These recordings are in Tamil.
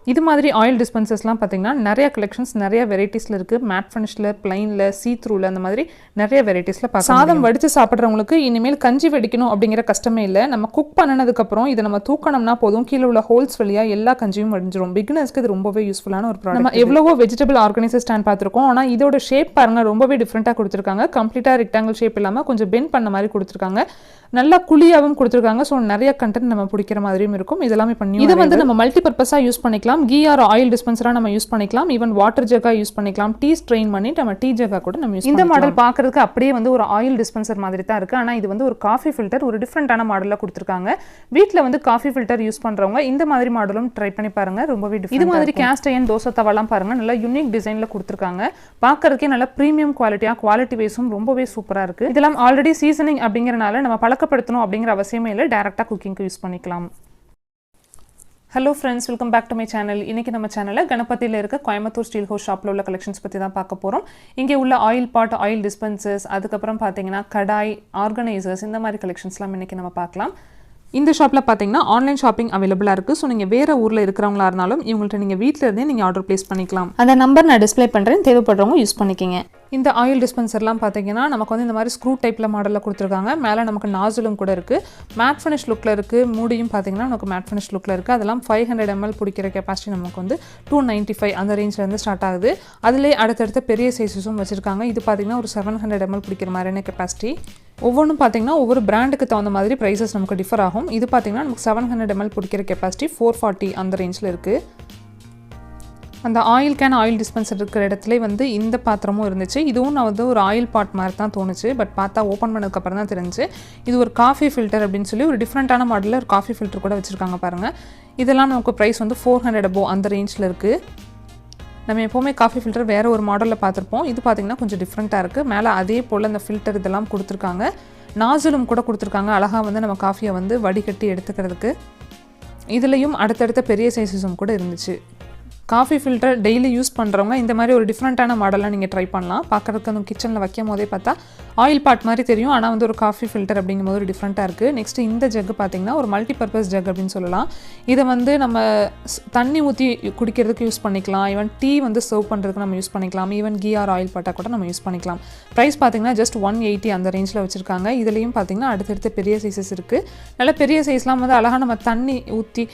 இது மாதிரி ஆயில் டிஸ்பென்சர்ஸ்லாம் பார்த்தீங்கன்னா நிறைய கலெக்ஷன்ஸ் நிறைய வெரைட்டிஸில் இருக்குது. மேட் ஃபினிஷில், பிளைனில், சீ த்ரூவில் அந்த மாதிரி நிறைய வெரைட்டிஸில் பார்க்கலாம். சாதம் வடித்து சாப்பிட்றவங்களுக்கு இனிமேல் கஞ்சி வெடிக்கணும் அப்படிங்கிற கஷ்டமே இல்லை. நம்ம குக் பண்ணினதுக்கப்புறம் இதை நம்ம தூக்கணும்னா போதும், கீழே உள்ள ஹோல்ஸ் வழியாக எல்லா கஞ்சியும் வடிஞ்சிரும். பிகினர்ஸ்க்கு இது ரொம்பவே யூஸ்ஃபுல்லான ஒரு ப்ராடக்ட். நம்ம எவ்வளவோ வெஜிடபிள் ஆர்கனைசர் ஸ்டாண்ட் பார்த்துருக்கோம், ஆனால் இதோட ஷேப் பாருங்கள் ரொம்பவே டிஃப்ரெண்ட்டாக கொடுத்துருக்காங்க. கம்ப்ளீட்டாக ரெக்டாங்கிள் ஷேப் இல்லாமல் கொஞ்சம் பெண்ட் பண்ண மாதிரி கொடுத்துருக்காங்க. நல்லா குழியாகவும் கொடுத்துருக்காங்க. ஸோ நிறைய கண்டென்ட் நம்ம பிடிக்கிற மாதிரியும் இருக்கும். இதெல்லாமே பண்ணி இதை வந்து நம்ம மல்டி பர்பஸாக யூஸ் பண்ணிக்கலாம். கீ ஆர் ஆயில் டிஸ்பென்சராக நம்ம யூஸ் பண்ணிக்கலாம். ஈவன் வாட்டர் ஜக்காக யூஸ் பண்ணிக்கலாம். டீ ஸ்ட்ரெயின் பண்ணி நம்ம டீ ஜக்காக கூட நம்ம யூஸ் இந்த மாடல் பார்க்கறதுக்கு அப்படியே வந்து ஒரு ஆயில் டிஸ்பென்சர் மாதிரி தான் இருக்குது. ஆனால் இது வந்து ஒரு காஃபி ஃபில்டர் ஒரு டிஃப்ரெண்டான மாடலில் கொடுத்துருக்காங்க. வீட்டில் வந்து காஃபி ஃபில்டர் யூஸ் பண்ணுறவங்க இந்த மாதிரி மாடலும் ட்ரை பண்ணி பாருங்கள். ரொம்பவே இது மாதிரி கேஸ்ட் அயன் தோசை தவாலாம் பாருங்கள், நல்லா யூனிக் டிசைனில் கொடுத்துருக்காங்க. பார்க்கறதுக்கே நல்லா ப்ரீமியம் குவாலிட்டியாக, குவாலிட்டி வைஸும் ரொம்பவே சூப்பராக இருக்குது. இதெல்லாம் ஆல்ரெடி சீசனிங் அப்படிங்கிறனால நம்ம பழக்கப்படுத்தணும் அப்படிங்கிற அவசியமே இல்லை, டேரெக்டாக குக்கிங்க்கு யூஸ் பண்ணிக்கலாம். Hello friends, welcome back to my channel. இன்றைக்கி நம்ம சேனலில் கணபதியில் இருக்க கோயம்புத்தூர் ஸ்டீல் ஹவுஸ் ஷாப்பில் உள்ள கலெக்ஷன்ஸ் பற்றி தான் பார்க்க போகிறோம். இங்கே உள்ள ஆயில் பாட், ஆயில் டிஸ்பென்சர்ஸ், அதுக்கப்புறம் பார்த்தீங்கன்னா கடாய், ஆர்கனைசர்ஸ், இந்த மாதிரி கலெக்ஷன்ஸ்லாம் இன்றைக்கி நம்ம பார்க்கலாம். இந்த ஷாப்பில் பார்த்தீங்கன்னா ஆன்லைன் ஷாப்பிங் அவைலபிளாக இருக்குது. ஸோ நீங்கள் வேறு ஊரில் இருக்கிறவங்களா இருந்தாலும் இவங்கள்ட்ட நீங்கள் வீட்டில் இருந்தே நீங்கள் ஆர்டர் ப்ளேஸ் பண்ணிக்கலாம். அந்த நம்பர் நான் டிஸ்பிளே பண்ணுறேன், தேவைப்படுறவங்க யூஸ் பண்ணிக்கிங்க. இந்த ஆயில் டிஸ்பென்சர்லாம் பார்த்தீங்கன்னா நமக்கு வந்து இந்த மாதிரி ஸ்க்ரூ டைப்பில் மாடலில் கொடுத்துருக்காங்க. மேலே நமக்கு நாசிலும் கூட இருக்குது. மேட் ஃபினிஷ் லுக்கில் இருக்குது. மூடியும் பார்த்தீங்கன்னா நமக்கு மேட் ஃபினிஷ் லுக்கில் இருக்குது. அதெல்லாம் 500 ml பிடிக்கிற கெப்பாசிட்டி நமக்கு வந்து 295 அந்த ரேஞ்சிலேருந்து ஸ்டார்ட் ஆகுது. அதிலே அடுத்தடுத்த பெரிய சைஸஸும் வச்சுருக்காங்க. இது பார்த்தீங்கன்னா ஒரு 700 ml பிடிக்கிற மாதிரியான கெப்பாசிட்டி. ஒவ்வொன்றும் பார்த்தீங்கன்னா ஒவ்வொரு பிராண்டுக்கு தகுந்த மாதிரி ப்ரைஸஸ் நமக்கு டிஃபர் ஆகும். இது பார்த்தீங்கன்னா நமக்கு 700 ml பிடிக்கிற கெப்பாசிட்டி 440 அந்த ரேஞ்சில் இருக்குது. அந்த ஆயில் கேன் ஆயில் டிஸ்பென்சர் இருக்கிற இடத்துல வந்து இந்த பாத்திரமும் இருந்துச்சு. இதுவும் நான் வந்து ஒரு ஆயில் பாட் மாதிரி தான் தோணுச்சு. பட் பார்த்தா ஓப்பன் பண்ணதுக்கப்புறம் தான் தெரிஞ்சு இது ஒரு காஃபி ஃபில்டர் அப்படின்னு சொல்லி ஒரு டிஃப்ரெண்ட்டான மாடலில் ஒரு காஃபி ஃபில்டர் கூட வச்சுருக்காங்க பாருங்கள். இதெல்லாம் நமக்கு ப்ரைஸ் வந்து 400 above அந்த ரேஞ்சில் இருக்குது. நம்ம எப்போவுமே காஃபி ஃபில்டர் வேறு ஒரு மாடலில் பார்த்துருப்போம். இது பார்த்திங்கன்னா கொஞ்சம் டிஃப்ரெண்ட்டாக இருக்குது. மேலே அதே போல் அந்த ஃபில்டர் இதெல்லாம் கொடுத்துருக்காங்க. நாசிலும் கூட கொடுத்துருக்காங்க, அழகாக வந்து நம்ம காஃபியை வந்து வடிகட்டி எடுத்துக்கிறதுக்கு. இதுலேயும் அடுத்தடுத்த பெரிய சைஸஸும் கூட இருந்துச்சு. காஃபி ஃபில்டர் டெய்லி யூஸ் பண்ணுறவங்க இந்த மாதிரி ஒரு டிஃப்ரெண்ட்டான மாடலாக நீங்கள் ட்ரை பண்ணலாம். பார்க்குறதுக்கு அந்த கிச்சனில் வைக்கும் போதே பார்த்தா ஆயில் பாட் மாதிரி தெரியும், ஆனால் வந்து ஒரு காஃபி ஃபில்டர் அப்படிங்கும்போது ஒரு டிஃப்ரெண்ட்டாக இருக்குது. நெக்ஸ்ட்டு இந்த ஜக்கு பார்த்திங்கன்னா ஒரு மல்டி பர்பஸ் ஜக் அப்படின்னு சொல்லலாம். இதை வந்து நம்ம தண்ணி ஊற்றி குடிக்கிறதுக்கு யூஸ் பண்ணிக்கலாம். ஈவன் டீ வந்து சர்வ் பண்ணுறதுக்கு நம்ம யூஸ் பண்ணிக்கலாம். ஈவன் கீ ஆர் ஆயில் பாட்டாக கூட நம்ம யூஸ் பண்ணிக்கலாம். ப்ரைஸ் பார்த்திங்கன்னா ஜஸ்ட் 180 அந்த ரேஞ்சில் வச்சுருக்காங்க. இதுலேயும் பார்த்திங்கன்னா அடுத்தடுத்த பெரிய சைஸஸ் இருக்குது. நல்ல பெரிய சைஸ்லாம் வந்து அழகாக நம்ம தண்ணி ஊற்றி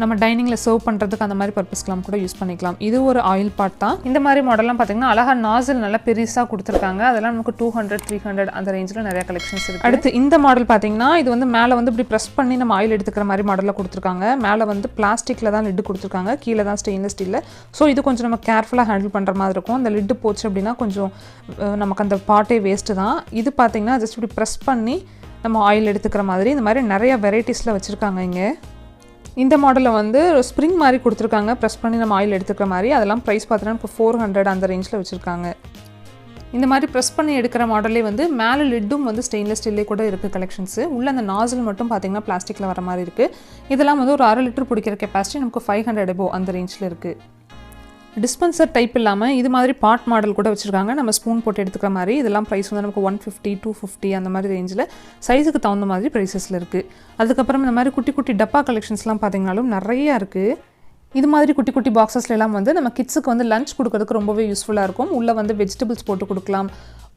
நம்ம டைனிங்கில் சர்வ் பண்ணுறதுக்கு அந்த மாதிரி பர்பஸ்க்கெலாம் கூட யூஸ் பண்ணிக்கலாம். இது ஒரு ஆயில் பாட் தான். இந்த மாதிரி மாடல்லாம் பார்த்திங்கன்னா அழகாக நாசில் நல்லா பெருசாக கொடுத்துருக்காங்க. அதெல்லாம் நமக்கு 200, 300 அந்த ரேஞ்சில் நிறையா கலெக்ஷன்ஸ் இருக்குது. அடுத்து இந்த மாடல் பார்த்திங்கன்னா இது வந்து மேலே வந்து இப்படி ப்ரெஸ் பண்ணி நம்ம ஆயில் எடுத்துக்கிற மாதிரி மாடலில் கொடுத்துருக்காங்க. மேலே வந்து பிளாஸ்டிக்கில் தான் லிட்டு கொடுத்துருக்காங்க, கீழே தான் ஸ்டெயின்லெஸ் ஸ்டீலில். ஸோ இது கொஞ்சம் நம்ம கேர்ஃபுல்லாக ஹேண்டில் பண்ணுற மாதிரி இருக்கும். அந்த லிட்டு போச்சு அப்படின்னா கொஞ்சம் நமக்கு அந்த பாட்டே வேஸ்ட்டு தான். இது பார்த்திங்கன்னா ஜஸ்ட் இப்படி ப்ரெஸ் பண்ணி நம்ம ஆயில் எடுத்துக்கிற மாதிரி இந்த மாதிரி நிறைய வெரைட்டிஸில் வச்சுருக்காங்க. இங்கே இந்த மாடலில் வந்து ஸ்ப்ரிங் மாதிரி கொடுத்துருக்காங்க, ப்ரெஸ் பண்ணி நம்ம ஆயில் எடுத்துக்கிற மாதிரி. அதெல்லாம் ப்ரைஸ் பார்த்தீங்கன்னா இப்போ 400 அந்த ரேஞ்சில் வச்சுருக்காங்க. இந்த மாதிரி ப்ரெஸ் பண்ணி எடுக்கிற மாடலே வந்து மேலே லிட்டும் வந்து ஸ்டெயின்லெஸ் ஸ்டீல்லே கூட இருக்குது கலெக்ஷன்ஸு. உள்ள அந்த நாசில் மட்டும் பார்த்திங்கன்னா பிளாஸ்டிக்கில் வர மாதிரி இருக்குது. இதெல்லாம் வந்து ஒரு 1/2 லிட்டர் பிடிக்கிற கெப்பாசிட்டி நமக்கு 500 above அந்த ரேஞ்சில் இருக்குது. டிஸ்பென்சர் டைப் இல்லாமல் இது மாதிரி பாட் மாடல் கூட வச்சுருக்காங்க, நம்ம ஸ்பூன் போட்டு எடுத்துக்கிற மாதிரி. இதெல்லாம் ப்ரைஸ் வந்து நமக்கு 150, 250 அந்த மாதிரி ரேஞ்சில் சைஸுக்கு தகுந்த மாதிரி ப்ரைஸஸில் இருக்குது. அதுக்கப்புறம் இந்த மாதிரி குட்டி குட்டி டப்பா கலெக்ஷன்ஸ்லாம் பார்த்திங்கனாலும் நிறையா இருக்குது. இது மாதிரி குட்டி குட்டி பாக்ஸஸ்லாம் வந்து நம்ம கிட்ஸுக்கு வந்து லஞ்ச் கொடுக்கறதுக்கு ரொம்பவே யூஸ்ஃபுல்லாக இருக்கும். உள்ளே வந்து வெஜிடபிள்ஸ் போட்டு கொடுக்கலாம்,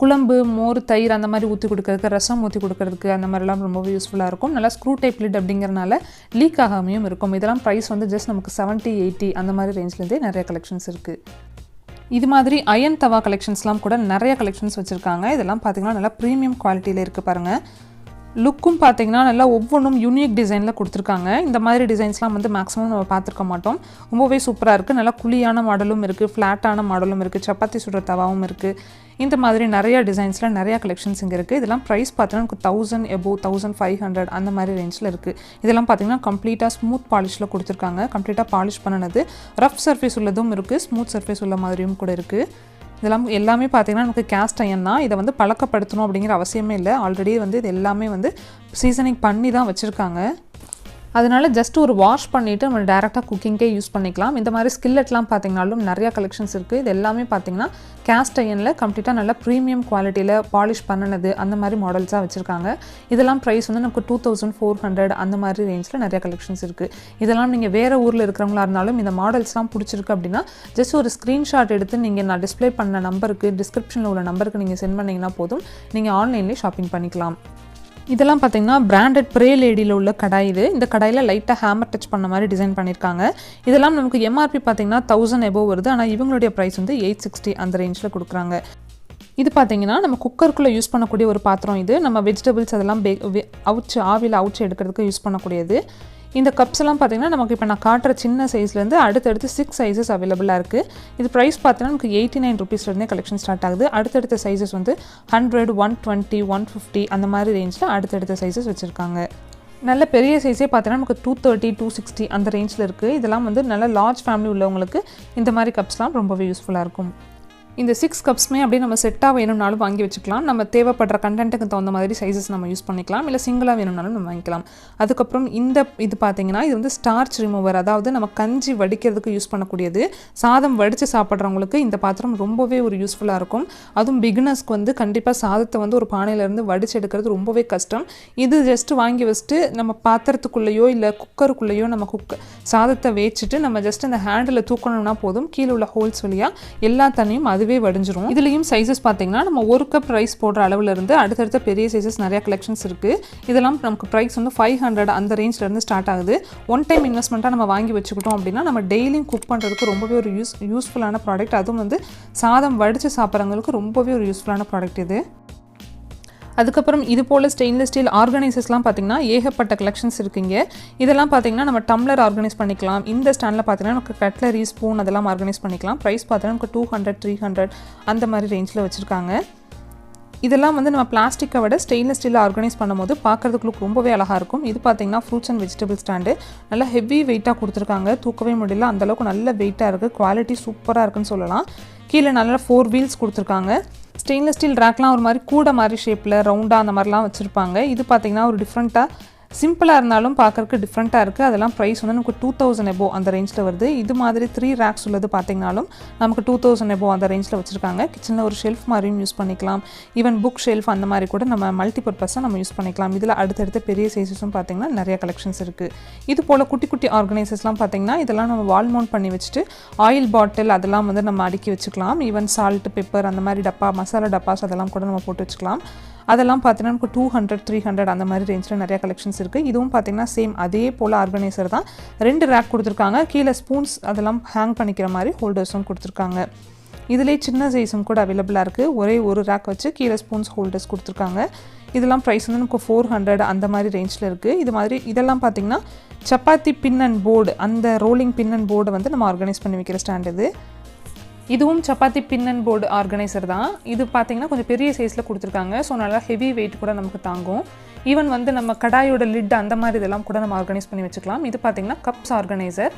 குழம்பு, மோர், தயிர் அந்த மாதிரி ஊற்றி கொடுக்கறதுக்கு, ரசம் ஊற்றி கொடுக்கறதுக்கு அந்த மாதிரிலாம் ரொம்பவே யூஸ்ஃபுல்லாக இருக்கும். நல்லா ஸ்க்ரூ டைப் லிட் அப்படிங்கிறனால லீக் ஆகாமையும் இருக்கும். இதெல்லாம் ப்ரைஸ் வந்து ஜஸ்ட் நமக்கு 70, 80 அந்த மாதிரி ரேஞ்சிலேருந்தே நிறைய கலெக்ஷன்ஸ் இருக்குது. இது மாதிரி அயன் தவா கலெக்ஷன்ஸ்லாம் கூட நிறைய கலெக்ஷன்ஸ் வச்சுருக்காங்க. இதெல்லாம் பார்த்திங்கன்னா நல்லா ப்ரீமியம் குவாலிட்டியில் இருக்குது பாருங்கள். லுக்கும் பார்த்திங்கன்னா நல்லா ஒவ்வொன்றும் யூனிக் டிசைனில் கொடுத்துருக்காங்க. இந்த மாதிரி டிசைன்ஸ்லாம் வந்து மேக்ஸிமம் நம்ம பார்த்துருக்க மாட்டோம். ரொம்பவே சூப்பராக இருக்குது. நல்லா குழியான மாடலும் இருக்குது, ஃப்ளாட்டான மாடலும் இருக்குது, சப்பாத்தி சுடுற தவாவும் இருக்குது. இந்த மாதிரி நிறையா டிசைன்ஸில் நிறையா கலெக்ஷன்ஸ் இங்கே இருக்குது. இதெல்லாம் ப்ரைஸ் பார்த்தீங்கன்னா 1000 above, 1500 அந்த மாதிரி ரேஞ்சில் இருக்குது. இதெல்லாம் பார்த்திங்கன்னா கம்ப்ளீட்டாக ஸ்மூத் பாலிஷில் கொடுத்துருக்காங்க. கம்ப்ளீட்டாக பாலிஷ் பண்ணினது, ரஃப் சர்ஃபேஸ் உள்ளதும் இருக்குது, ஸ்மூத் சர்ஃபேஸ் உள்ள மாதிரியும் கூட இருக்குது. இதெல்லாம் எல்லாமே பார்த்திங்கன்னா நமக்கு கேஸ்ட் அயன் தான். இதை வந்து பழக்கப்படுத்தணும் அப்படிங்கிற அவசியமே இல்லை. ஆல்ரெடி வந்து இது எல்லாமே வந்து சீசனிங் பண்ணி தான் வச்சுருக்காங்க. அதனால ஜஸ்ட் ஒரு வாஷ் பண்ணிவிட்டு நம்ம டேரெக்டாக குக்கிங்கே யூஸ் பண்ணிக்கலாம். இந்த மாதிரி ஸ்கில்லெட்லாம் பார்த்தீங்கனாலும் நிறையா கலெக்ஷன்ஸ் இருக்குது. இது எல்லாமே பார்த்தீங்கன்னா கேஸ்ட் அயனில் கம்ப்ளீட்டாக நல்லா ப்ரீமியம் குவாலிட்டியில் பாலிஷ் பண்ணினது அந்த மாதிரி மாடல்ஸாக வச்சுருக்காங்க. இதெல்லாம் ப்ரைஸ் வந்து நமக்கு 2400 அந்த மாதிரி ரேஞ்சில் நிறைய கலெக்ஷன்ஸ் இருக்குது. இதெல்லாம் நீங்கள் வேறு ஊரில் இருக்கிறவங்களா இருந்தாலும் இந்த மாடல்ஸ்லாம் பிடிச்சிருக்கு அப்படின்னா ஜஸ்ட் ஒரு ஸ்க்ரீன்ஷாட் எடுத்து நீங்கள் நான் டிஸ்பிளே பண்ண நம்பருக்கு டிஸ்கிரிப்ஷனில் உள்ள நம்பருக்கு நீங்கள் சென்ட் பண்ணிங்கன்னா போதும், நீங்கள் ஆன்லைன்லேயே ஷாப்பிங் பண்ணிக்கலாம். இதெல்லாம் பார்த்தீங்கன்னா பிராண்டட் ப்ரே லேடியில் உள்ள கடாய். இந்த கடாயில் லைட்டாக ஹேமர் டச் பண்ண மாதிரி டிசைன் பண்ணியிருக்காங்க. இதெல்லாம் நமக்கு எம்ஆர்பி பார்த்தீங்கன்னா 1000 எபோவ் வருது. ஆனால் இவங்களுடைய ப்ரைஸ் வந்து 860 அந்த ரேஞ்சில் கொடுக்குறாங்க. இது பார்த்தீங்கன்னா நம்ம குக்கருக்குள்ளே யூஸ் பண்ணக்கூடிய ஒரு பாத்திரம். இது நம்ம வெஜிடபிள்ஸ் அதெல்லாம் ஆவியில் அவுச்சு எடுக்கிறதுக்கு யூஸ் பண்ணக்கூடியது. இந்த கப்ஸ் எல்லாம் பார்த்தீங்கன்னா நமக்கு இப்போ நான் காட்டுற சின்ன சைஸ்லேருந்து அடுத்தடுத்து 6 சைஸஸ் அவைலபிளாக இருக்குது. இது ப்ரைஸ் பார்த்தீங்கன்னா நமக்கு 89 ருபீஸ்லேருந்தே கலெக்ஷன் ஸ்டார்ட் ஆகுது. அடுத்தடுத்த சைஸஸ் வந்து 100, 120, 150 அந்த மாதிரி ரேஞ்சில் அடுத்தடுத்த சைஸஸ் வச்சுருக்காங்க. நல்ல பெரிய சைஸே பார்த்தீங்கன்னா நமக்கு 230, 260 அந்த ரேஞ்சில் இருக்குது. இதெல்லாம் வந்து நல்ல லார்ஜ் ஃபேமிலி உள்ளவங்களுக்கு இந்த மாதிரி கப்ஸ்லாம் ரொம்பவே யூஸ்ஃபுல்லாக இருக்கும். இந்த 6 கப்ஸுமே அப்படியே நம்ம செட்டாக வேணும்னாலும் வாங்கி வச்சுக்கலாம். நம்ம தேவைப்படுற கண்டென்ட்டுக்கு தகுந்த மாதிரி சைஸஸ் நம்ம யூஸ் பண்ணிக்கலாம். இல்லை சிங்கிளாக வேணும்னாலும் நம்ம வாங்கிக்கலாம். அதுக்கப்புறம் இது பார்த்தீங்கன்னா இது வந்து ஸ்டார்ச் ரிமூவர், அதாவது நம்ம கஞ்சி வடிக்கிறதுக்கு யூஸ் பண்ணக்கூடியது. சாதம் வடித்து சாப்பிட்றவங்களுக்கு இந்த பாத்திரம் ரொம்பவே ஒரு யூஸ்ஃபுல்லாக இருக்கும். அதுவும் பிகினர்ஸ்க்கு வந்து கண்டிப்பாக சாதத்தை வந்து ஒரு பானையிலேருந்து வடித்து எடுக்கிறது ரொம்பவே கஷ்டம். இது ஜஸ்ட்டு வாங்கி வச்சுட்டு நம்ம பாத்திரத்துக்குள்ளேயோ இல்லை குக்கருக்குள்ளேயோ நம்ம சாதத்தை வேச்சிட்டு நம்ம ஜஸ்ட் அந்த ஹேண்டில் தூக்கணும்னா போதும், கீழே உள்ள ஹோல்ஸ் வழியாக எல்லா தண்ணியும் அதுவே வடிஞ்சிரும். இதுலயும் சைஸஸ் பார்த்தீங்கன்னா நம்ம 1 கப் ரைஸ் போடுற அளவுல இருந்து அடுத்தடுத்த பெரிய சைஸஸ் நிறைய கலெக்ஷன்ஸ் இருக்கு. இதெல்லாம் நமக்கு பிரைஸ் வந்து 500 அந்த ரேஞ்ச்ல இருந்து ஸ்டார்ட் ஆகுது. ஒன் டைம் இன்வெஸ்ட்மெண்ட்டாக நம்ம வாங்கி வச்சுக்கிட்டோம் அப்படின்னா நம்ம டெய்லியும் குக் பண்ணுறதுக்கு ரொம்பவே ஒரு யூஸ்ஃபுல்லான ப்ராடக்ட். அதுவும் வந்து சாதம் வடித்து சாப்பிட்றவங்களுக்கு ரொம்பவே ஒரு யூஸ்ஃபுல்லான ப்ராடக்ட் இது. அதுக்கப்புறம் இது போல் ஸ்டெயின்லெஸ் ஸ்டீல் ஆர்கனைசர்ஸ்லாம் பார்த்தீங்கன்னா ஏகப்பட்ட கலெக்ஷன்ஸ் இருக்குங்க. இதெல்லாம் பார்த்தீங்கன்னா நம்ம டம்ளர் ஆர்கனைஸ் பண்ணிக்கலாம். இந்த ஸ்டாண்டில் பார்த்தீங்கன்னா நமக்கு கட்லரி, ஸ்பூன் அதெல்லாம் ஆர்கனைஸ் பண்ணிக்கலாம். ப்ரைஸ் பார்த்தீங்கன்னா நமக்கு 200, 300 அந்த மாதிரி ரேஞ்சில் வச்சுருக்காங்க. இதெல்லாம் வந்து நம்ம பிளாஸ்டிக்கை விட ஸ்டெயின்லெஸ் ஸ்டீலில் ஆர்கனைஸ் பண்ணும்போது பார்க்குறதுக்கு ரொம்பவே அழகாக இருக்கும். இது பார்த்தீங்கன்னா ஃப்ரூட்ஸ் அண்ட் வெஜிடபிள் ஸ்டாண்டு. நல்லா ஹெவி வெயிட்டாக கொடுத்துருக்காங்க. தூக்கவே முடியல, அந்தளவுக்கு நல்ல வெயிட்டாக இருக்குது. குவாலிட்டி சூப்பராக இருக்குன்னு சொல்லலாம். கீழே நல்லா 4 வீல்ஸ் கொடுத்துருக்காங்க. ஸ்டெயின்லெஸ் ஸ்டீல் ரேக்லாம் ஒரு மாதிரி கூட மாதிரி ஷேப்பில் ரவுண்டாக அந்த மாதிரிலாம் வச்சுருப்பாங்க. இது பார்த்திங்கன்னா ஒரு டிஃப்ரெண்ட்டாக சிம்பிளாக இருந்தாலும் பார்க்குறதுக்கு டிஃப்ரெண்ட்டாக இருக்குது. அதெல்லாம் ப்ரைஸ் வந்து நமக்கு 2000 எபோ அந்த ரேஞ்சில் வருது. இது மாதிரி 3 ரேக்ஸ் உள்ளது பார்த்திங்கனாலும் நமக்கு 2000 எபோ அந்த ரேஞ்சில் வச்சுருக்காங்க. கிச்சனில் ஒரு ஷெல்ஃப் மாதிரியும் யூஸ் பண்ணிக்கலாம். ஈவன் புக் ஷெல்ஃப் அந்த மாதிரி கூட நம்ம மல்டிபர்பஸாக நம்ம யூஸ் பண்ணிக்கலாம். இதில் அடுத்தடுத்த பெரிய சைஸஸும் பார்த்திங்கன்னா நிறைய கலெக்ஷன்ஸ் இருக்குது. இது போல் குட்டி குட்டி ஆர்கனைசர்ஸ்லாம் பார்த்திங்கன்னா இதெல்லாம் நம்ம வால் மவுண்ட் பண்ணி வச்சுட்டு ஆயில் பாட்டில் அதெல்லாம் வந்து நம்ம அடுக்கி வச்சுக்கலாம். ஈவன் சால்ட், பெப்பர் அந்த மாதிரி டப்பா, மசாலா டப்பாஸ் அதெல்லாம் கூட நம்ம போட்டு வச்சுக்கலாம். அதெல்லாம் பார்த்தீங்கன்னா நமக்கு 200, 300 அந்த மாதிரி ரேஞ்சில் நிறைய கலெக்ஷன்ஸ் இருக்குது. இதுவும் பார்த்தீங்கன்னா சேம் அதே போல் ஆர்கனைசர் தான். 2 ரேக் கொடுத்துருக்காங்க. கீழே ஸ்பூன்ஸ் அதெல்லாம் ஹேங் பண்ணிக்கிற மாதிரி ஹோல்டர்ஸும் கொடுத்துருக்காங்க. இதிலே சின்ன சைஸும் கூட அவைலபிளாக இருக்குது. ஒரே ஒரு ரேக் வச்சு கீழே ஸ்பூன்ஸ் ஹோல்டர்ஸ் கொடுத்துருக்காங்க. இதெல்லாம் ப்ரைஸ் வந்து நமக்கு 400 அந்த மாதிரி ரேஞ்சில் இருக்குது. இது மாதிரி இதெல்லாம் பார்த்திங்கன்னா சப்பாத்தி பின் அண்ட் போர்டு, அந்த ரோலிங் பின் அண்ட் போர்டை வந்து நம்ம ஆர்கனைஸ் பண்ணி வைக்கிற ஸ்டாண்ட் இது. இதுவும் சப்பாத்தி பின் அண்ட் போர்டு ஆர்கனைசர் தான். இது பார்த்தீங்கன்னா கொஞ்சம் பெரிய சைஸில் கொடுத்துருக்காங்க. ஸோ நல்லா ஹெவி வெயிட் கூட நமக்கு தாங்கும். ஈவன் வந்து நம்ம கடாயோட லிட் அந்த மாதிரி இதெல்லாம் கூட நம்ம ஆர்கனைஸ் பண்ணி வச்சுக்கலாம். இது பார்த்தீங்கன்னா கப்ஸ் ஆர்கனைசர்.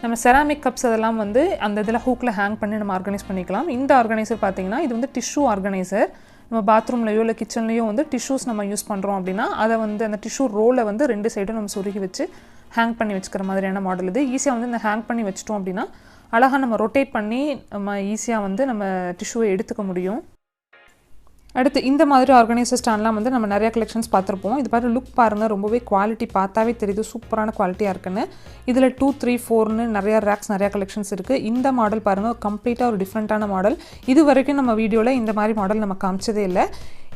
நம்ம செராமிக் கப்ஸ் அதெல்லாம் வந்து அந்த இதில் ஹூக்கில் ஹேங் பண்ணி நம்ம ஆர்கனைஸ் பண்ணிக்கலாம். இந்த ஆர்கனைசர் பார்த்தீங்கன்னா இது வந்து டிஷ்யூ ஆர்கனைசர். நம்ம பாத்ரூம்லையோ இல்லை கிச்சன்லையோ வந்து டிஷ்யூஸ் நம்ம யூஸ் பண்ணுறோம் அப்படின்னா அதை வந்து அந்த டிஷ்யூ ரோலை வந்து 2 சைடும் நம்ம சொருகி வச்சு ஹேங் பண்ணி வச்சுக்கிற மாதிரியான மாடல் இது. ஈஸியாக வந்து இந்த ஹேங் பண்ணி வச்சிட்டோம் அப்படின்னா அழகாக நம்ம ரொட்டேட் பண்ணி நம்ம ஈஸியாக வந்து நம்ம டிஷ்யூவை எடுத்துக்க முடியும். அடுத்து இந்த மாதிரி ஆர்கனைசர் ஸ்டாண்ட்லாம் வந்து நம்ம நிறைய கலெக்ஷன்ஸ் பார்த்துருப்போம். இது பாரு லுக் பாருங்கள், ரொம்பவே குவாலிட்டி பார்த்தாவே தெரியுது சூப்பரான குவாலிட்டியாக இருக்குன்னு. இதில் 2, 3, 4ன்னு நிறையா ரேக்ஸ் நிறையா கலெக்ஷன்ஸ் இருக்குது. இந்த மாடல் பாருங்கள், கம்ப்ளீட்டாக ஒரு டிஃப்ரெண்ட்டான மாடல். இது வரைக்கும் நம்ம வீடியோவில் இந்த மாதிரி மாடல் நம்ம காமிச்சதே இல்லை.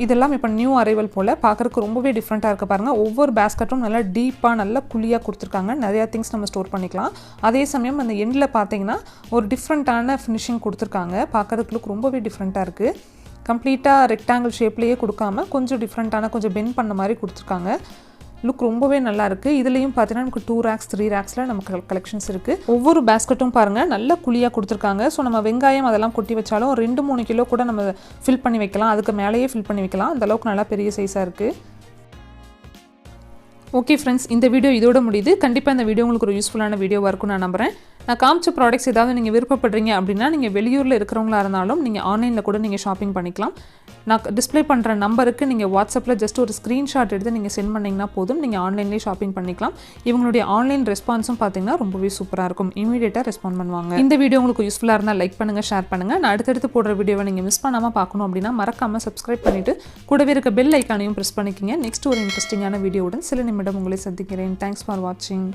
இதெல்லாம் இப்போ நியூ அரைவல் போல் பார்க்குறதுக்கு ரொம்பவே டிஃப்ரெண்ட்டாக இருக்குது பாருங்கள். ஒவ்வொரு பேஸ்கெட்டும் நல்லா டீப்பாக நல்லா குழியாக கொடுத்துருக்காங்க. நிறையா திங்ஸ் நம்ம ஸ்டோர் பண்ணிக்கலாம். அதே சமயம் அந்த எண்டில் பார்த்தீங்கன்னா ஒரு டிஃப்ரெண்ட்டான ஃபினிஷிங் கொடுத்துருக்காங்க. பார்க்குறதுக்கு லுக் ரொம்பவே டிஃப்ரெண்ட்டாக இருக்குது. கம்ப்ளீட்டாக ரெக்டாங்கிள் ஷேப்லேயே கொடுக்காம கொஞ்சம் டிஃப்ரெண்ட்டான கொஞ்சம் பெண்ட் பண்ண மாதிரி கொடுத்துருக்காங்க. லுக் ரொம்பவே நல்லா இருக்குது. இதுலேயும் பார்த்தீங்கன்னா நமக்கு 2 ரேக்ஸ் 3 ரேக்ஸில் நமக்கு கலெக்ஷன்ஸ் இருக்குது. ஒவ்வொரு பேஸ்கெட்டும் பாருங்கள் நல்ல குழியாக கொடுத்துருக்காங்க. ஸோ நம்ம வெங்காயம் அதெல்லாம் கொட்டி வச்சாலும் 2-3 கிலோ கூட நம்ம ஃபில் பண்ணி வைக்கலாம். அதுக்கு மேலேயே ஃபில் பண்ணி வைக்கலாம். அந்தளவுக்கு நல்லா பெரிய சைஸாக இருக்குது. ஓகே ஃப்ரெண்ட்ஸ், இந்த வீடியோ இதோட முடியுது. கண்டிப்பாக இந்த வீடியோ உங்களுக்கு ஒரு யூஸ்ஃபுல்லான வீடியோவாக இருக்கும்னு நான் நம்புகிறேன். நான் காமிச்ச ப்ராடக்ட்ஸ் ஏதாவது நீங்கள் விருப்பப்படுறீங்க அப்படின்னா நீங்கள் வெளியூரில் இருக்கிறவங்களா இருந்தாலும் நீங்கள் ஆன்லைனில் கூட நீங்கள் ஷாப்பிங் பண்ணிக்கலாம். நான் டிஸ்ப்ளே பண்ணுற நம்பருக்கு நீங்கள் வாட்ஸ்அப்பில் ஜஸ்ட் ஒரு ஸ்க்ரீன்ஷாட் எடுத்து நீங்கள் சென்ட் பண்ணிங்கன்னா போதும், நீங்கள் ஆன்லைன்லேயே ஷாப்பிங் பண்ணிக்கலாம். இவங்களுடைய ஆன்லைன் ரெஸ்பான்ஸும் பார்த்தீங்கன்னா ரொம்பவே சூப்பராக இருக்கும், இமீடியட்டாக ரெஸ்பாண்ட் பண்ணுவாங்க. இந்த வீடியோ உங்களுக்கு யூஸ்ஃபுல்லாக இருந்தால் லைக் பண்ணுங்கள், ஷேர் பண்ணுங்கள். நான் அடுத்தடுத்து போடுற வீடியோவை நீங்கள் மிஸ் பண்ணாமல் பார்க்கணும் அப்படின்னா மறக்காமல் சப்ஸ்கிரைப் பண்ணிவிட்டு கூடவே இருக்க பெல் ஐக்கானையும் ப்ரெஸ் பண்ணிக்கிங்க. நெக்ஸ்ட் ஒரு இன்ட்ரெஸ்டிங்கான வீடியோவுடன் சில நிமிடம் உங்களை சந்திக்கிறேன். தேங்க்ஸ் ஃபார் வாட்சிங்.